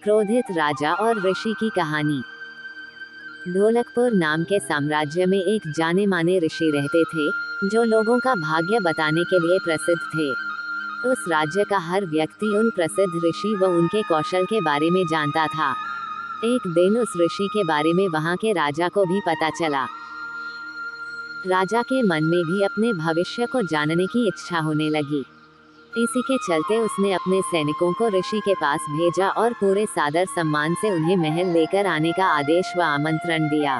क्रोधित राजा और ऋषि की कहानी। ढोलकपुर नाम के साम्राज्य में एक जाने माने ऋषि रहते थे, जो लोगों का भाग्य बताने के लिए प्रसिद्ध थे। उस राज्य का हर व्यक्ति उन प्रसिद्ध ऋषि व उनके कौशल के बारे में जानता था। एक दिन उस ऋषि के बारे में वहां के राजा को भी पता चला। राजा के मन में भी अपने भविष्य को जानने की इच्छा होने लगी। इसी के चलते उसने अपने सैनिकों को ऋषि के पास भेजा और पूरे सादर सम्मान से उन्हें महल लेकर आने का आदेश व आमंत्रण दिया।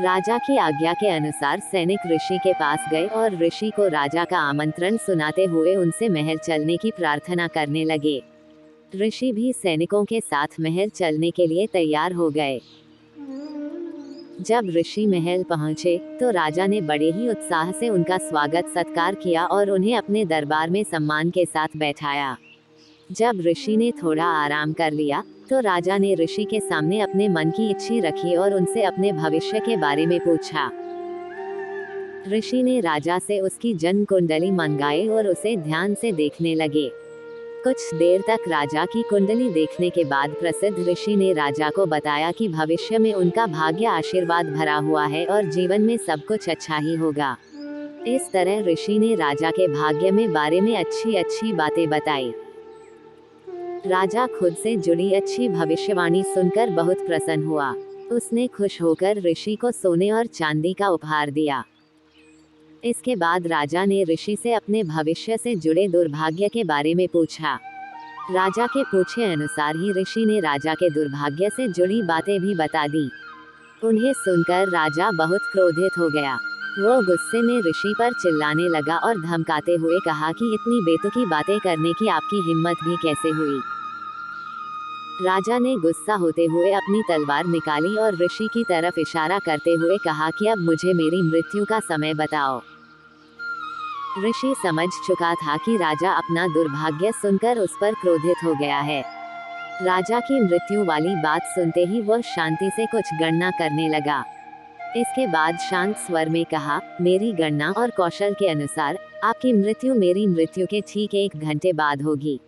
राजा की आज्ञा के अनुसार सैनिक ऋषि के पास गए और ऋषि को राजा का आमंत्रण सुनाते हुए उनसे महल चलने की प्रार्थना करने लगे। ऋषि भी सैनिकों के साथ महल चलने के लिए तैयार हो गए। जब ऋषि महल पहुंचे तो राजा ने बड़े ही उत्साह से उनका स्वागत सत्कार किया और उन्हें अपने दरबार में सम्मान के साथ बैठाया। जब ऋषि ने थोड़ा आराम कर लिया तो राजा ने ऋषि के सामने अपने मन की इच्छा रखी और उनसे अपने भविष्य के बारे में पूछा। ऋषि ने राजा से उसकी जन्म कुंडली मंगाई और उसे ध्यान से देखने लगे। कुछ देर तक राजा की कुंडली देखने के बाद प्रसिद्ध ऋषि ने राजा को बताया कि भविष्य में उनका भाग्य आशीर्वाद भरा हुआ है और जीवन में सब कुछ अच्छा ही होगा। इस तरह ऋषि ने राजा के भाग्य में बारे में अच्छी अच्छी बातें बताई। राजा खुद से जुड़ी अच्छी भविष्यवाणी सुनकर बहुत प्रसन्न हुआ। उसने खुश होकर ऋषि को सोने और चांदी का उपहार दिया। इसके बाद राजा ने ऋषि से अपने भविष्य से जुड़े दुर्भाग्य के बारे में पूछा। राजा के पूछे अनुसार ही ऋषि ने राजा के दुर्भाग्य से जुड़ी बातें भी बता दी। उन्हें सुनकर राजा बहुत क्रोधित हो गया। वो गुस्से में ऋषि पर चिल्लाने लगा और धमकाते हुए कहा कि इतनी बेतुकी बातें करने की आपकी हिम्मत भी कैसे हुई। राजा ने गुस्सा होते हुए अपनी तलवार निकाली और ऋषि की तरफ इशारा करते हुए कहा कि अब मुझे मेरी मृत्यु का समय बताओ। ऋषि समझ चुका था कि राजा अपना दुर्भाग्य सुनकर उस पर क्रोधित हो गया है। राजा की मृत्यु वाली बात सुनते ही वह शांति से कुछ गणना करने लगा। इसके बाद शांत स्वर में कहा, मेरी गणना और कौशल के अनुसार आपकी मृत्यु मेरी मृत्यु के ठीक 1 घंटे बाद होगी।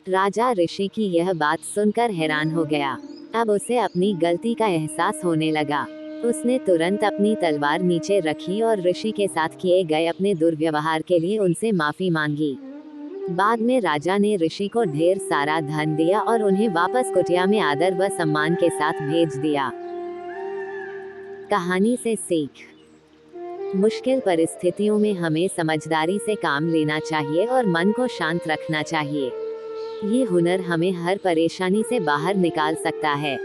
राजा ऋषि की यह बात सुनकर हैरान हो गया। अब उसे अपनी गलती का एहसास होने लगा। उसने तुरंत अपनी तलवार नीचे रखी और ऋषि के साथ किए गए अपने दुर्व्यवहार के लिए उनसे माफी मांगी। बाद में राजा ने ऋषि को ढेर सारा धन दिया और उन्हें वापस कुटिया में आदर व सम्मान के साथ भेज दिया। कहानी से सीख। मुश्किल परिस्थितियों में हमें समझदारी से काम लेना चाहिए और मन को शांत रखना चाहिए। ये हुनर हमें हर परेशानी से बाहर निकाल सकता है।